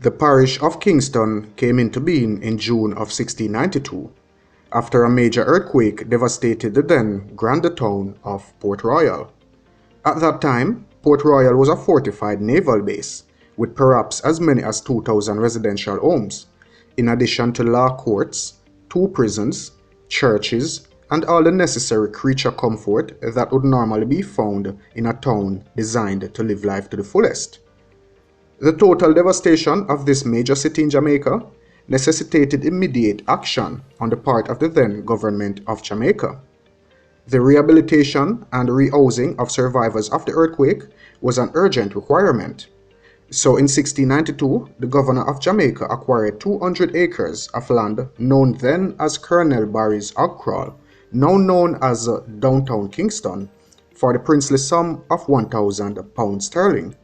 The parish of Kingston came into being in June of 1692, after a major earthquake devastated the then grand town of Port Royal. At that time, Port Royal was a fortified naval base, with perhaps as many as 2,000 residential homes, in addition to law courts, 2 prisons, churches, and all the necessary creature comfort that would normally be found in a town designed to live life to the fullest. The total devastation of this major city in Jamaica necessitated immediate action on the part of the then Government of Jamaica. The rehabilitation and rehousing of survivors of the earthquake was an urgent requirement. So in 1692, the Governor of Jamaica acquired 200 acres of land known then as Colonel Barry's Crawle, now known as Downtown Kingston, for the princely sum of £1,000.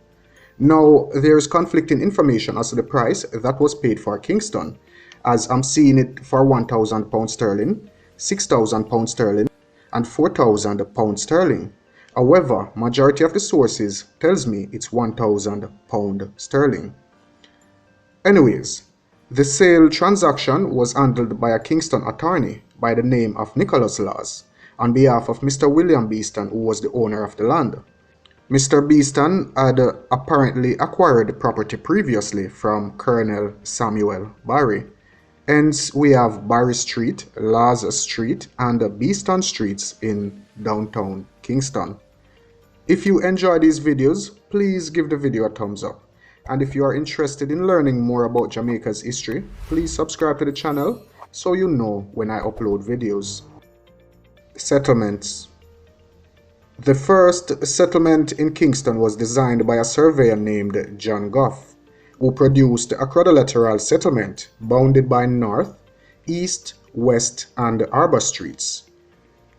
Now, there is conflicting information as to the price that was paid for Kingston, as I'm seeing it for £1,000, £6,000, and £4,000. However, majority of the sources tells me it's £1,000. Anyways, the sale transaction was handled by a Kingston attorney by the name of Nicholas Laws, on behalf of Mr William Beeston, who was the owner of the land. Mr. Beeston had apparently acquired the property previously from Colonel Samuel Barry. Hence, we have Barry Street, Laws Street, and Beeston Streets in downtown Kingston. If you enjoy these videos, please give the video a thumbs up. And if you are interested in learning more about Jamaica's history, please subscribe to the channel so you know when I upload videos. Settlements. The first settlement in Kingston was designed by a surveyor named John Goff, who produced a quadrilateral settlement bounded by North, East, West, and Harbour Streets.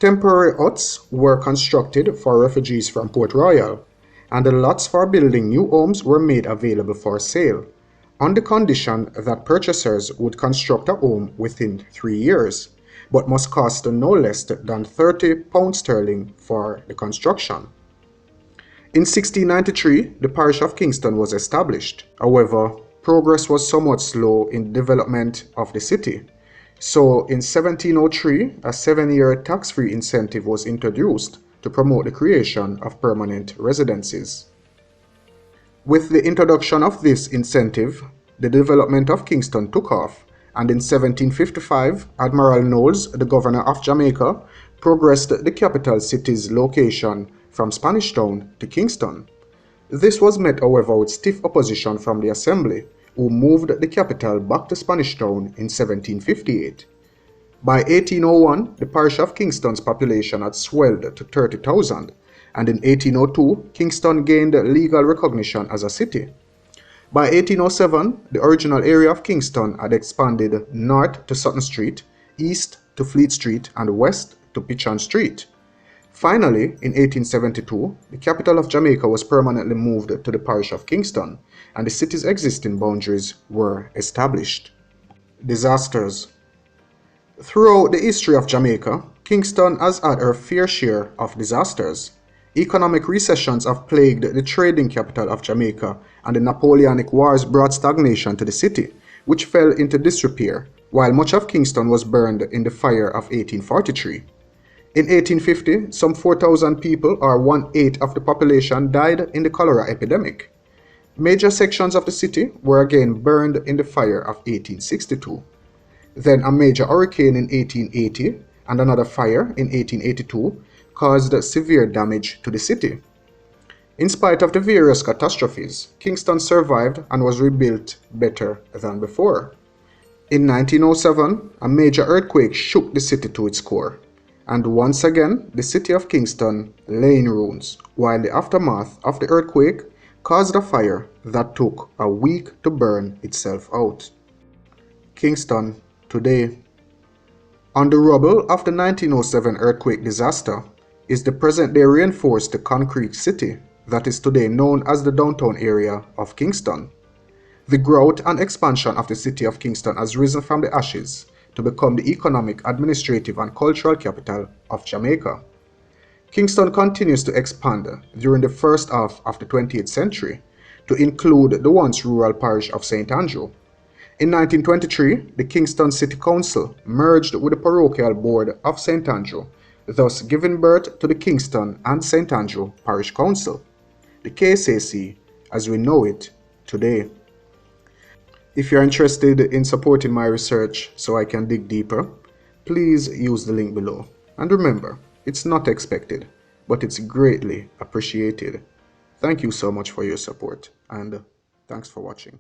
Temporary huts were constructed for refugees from Port Royal, and the lots for building new homes were made available for sale, on the condition that purchasers would construct a home within 3 years, but must cost no less than £30 for the construction. In 1693, the parish of Kingston was established. However, progress was somewhat slow in development of the city. So in 1703, a 7-year tax-free incentive was introduced to promote the creation of permanent residences. With the introduction of this incentive, the development of Kingston took off, and in 1755, Admiral Knowles, the Governor of Jamaica, progressed the capital city's location from Spanish Town to Kingston. This was met, however, with stiff opposition from the Assembly, who moved the capital back to Spanish Town in 1758. By 1801, the parish of Kingston's population had swelled to 30,000, and in 1802, Kingston gained legal recognition as a city. By 1807, the original area of Kingston had expanded north to Sutton Street, east to Fleet Street, and west to Pichon Street. Finally, in 1872, the capital of Jamaica was permanently moved to the parish of Kingston, and the city's existing boundaries were established. Disasters. Throughout the history of Jamaica, Kingston has had her fair share of disasters. Economic recessions have plagued the trading capital of Jamaica, and the Napoleonic Wars brought stagnation to the city, which fell into disrepair, while much of Kingston was burned in the fire of 1843. In 1850, some 4,000 people, or 1/8 of the population, died in the cholera epidemic. Major sections of the city were again burned in the fire of 1862. Then a major hurricane in 1880 and another fire in 1882 caused severe damage to the city. In spite of the various catastrophes, Kingston survived and was rebuilt better than before. In 1907, a major earthquake shook the city to its core, and once again the city of Kingston lay in ruins, while the aftermath of the earthquake caused a fire that took a week to burn itself out. Kingston today. On the rubble of the 1907 earthquake disaster is the present-day reinforced concrete city that is today known as the downtown area of Kingston. The growth and expansion of the city of Kingston has risen from the ashes to become the economic, administrative, and cultural capital of Jamaica. Kingston continues to expand during the first half of the 20th century, to include the once rural parish of St. Andrew. In 1923, the Kingston City Council merged with the parochial board of St. Andrew, thus giving birth to the Kingston and St. Andrew Parish Council, the KSAC as we know it today. If you're interested in supporting my research so I can dig deeper, please use the link below. And remember, it's not expected, but it's greatly appreciated. Thank you so much for your support, and thanks for watching.